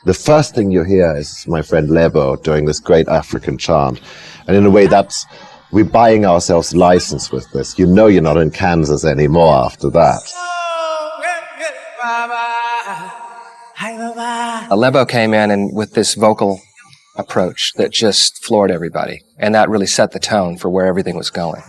The first thing you hear is my friend Lebo doing this great African chant. And in a way, we're buying ourselves license with this. You know you're not in Kansas anymore after that. Lebo came in and with this vocal approach that just floored everybody. And that really set the tone for where everything was going.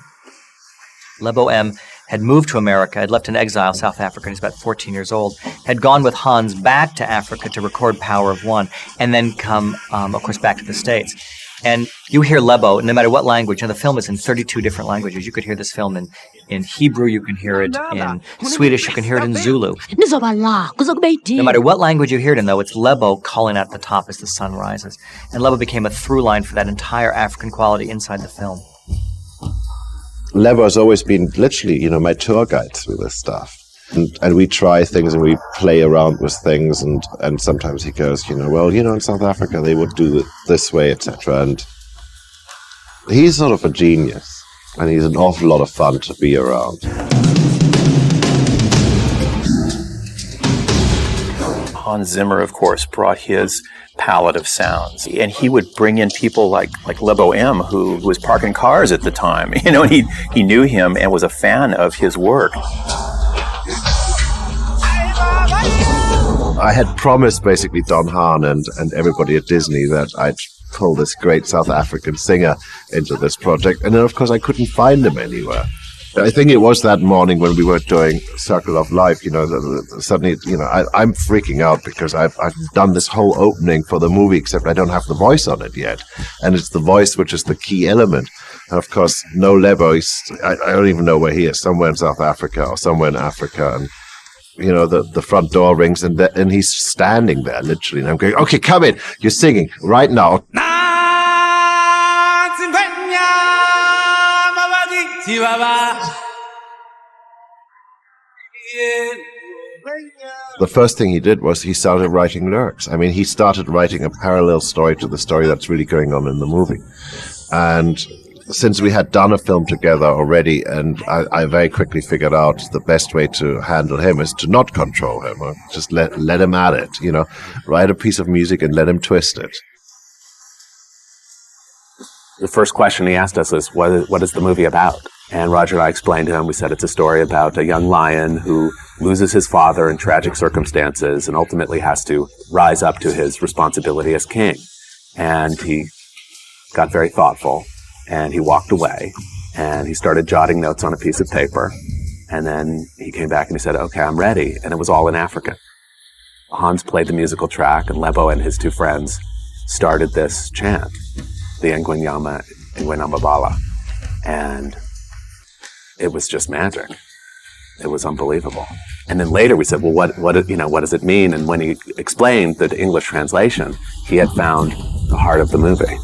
Lebo M had moved to America, had left in exile South Africa, he's about 14 years old, had gone with Hans back to Africa to record Power of One, and then come, of course, back to the States. And you hear Lebo, no matter what language, and the film is in 32 different languages. You could hear this film in Hebrew, you can hear it in Swedish, you can hear it in Zulu. No matter what language you hear it in, though, it's Lebo calling out at the top as the sun rises. And Lebo became a through line for that entire African quality inside the film. Lebo has always been literally, my tour guide through this stuff. And we try things and we play around with things and sometimes he goes, in South Africa they would do it this way, etc. And he's sort of a genius and he's an awful lot of fun to be around. Hans Zimmer, of course, brought his palette of sounds. And he would bring in people like Lebo M, who was parking cars at the time. And he knew him and was a fan of his work. I had promised basically Don Hahn and everybody at Disney that I'd pull this great South African singer into this project. And then, of course, I couldn't find him anywhere. I think it was that morning when we were doing Circle of Life, suddenly, I'm freaking out because I've done this whole opening for the movie, except I don't have the voice on it yet. And it's the voice which is the key element. And of course, no Lebo, I don't even know where he is, somewhere in South Africa or somewhere in Africa. And, the front door rings and he's standing there literally. And I'm going, okay, come in. You're singing right now. The first thing he did was he started writing lyrics. I mean, he started writing a parallel story to the story that's really going on in the movie. And since we had done a film together already, and I very quickly figured out the best way to handle him is to not control him, or just let him at it, write a piece of music and let him twist it. The first question he asked us was, what is the movie about? And Roger and I explained to him, we said it's a story about a young lion who loses his father in tragic circumstances and ultimately has to rise up to his responsibility as king. And he got very thoughtful. And he walked away, and he started jotting notes on a piece of paper. And then he came back and he said, okay, I'm ready. And it was all in African. Hans played the musical track, and Lebo and his two friends started this chant, the Ngwenyama, Ngwenambabala. And it was just magic. It was unbelievable. And then later we said, well, what does it mean? And when he explained the English translation, he had found the heart of the movie.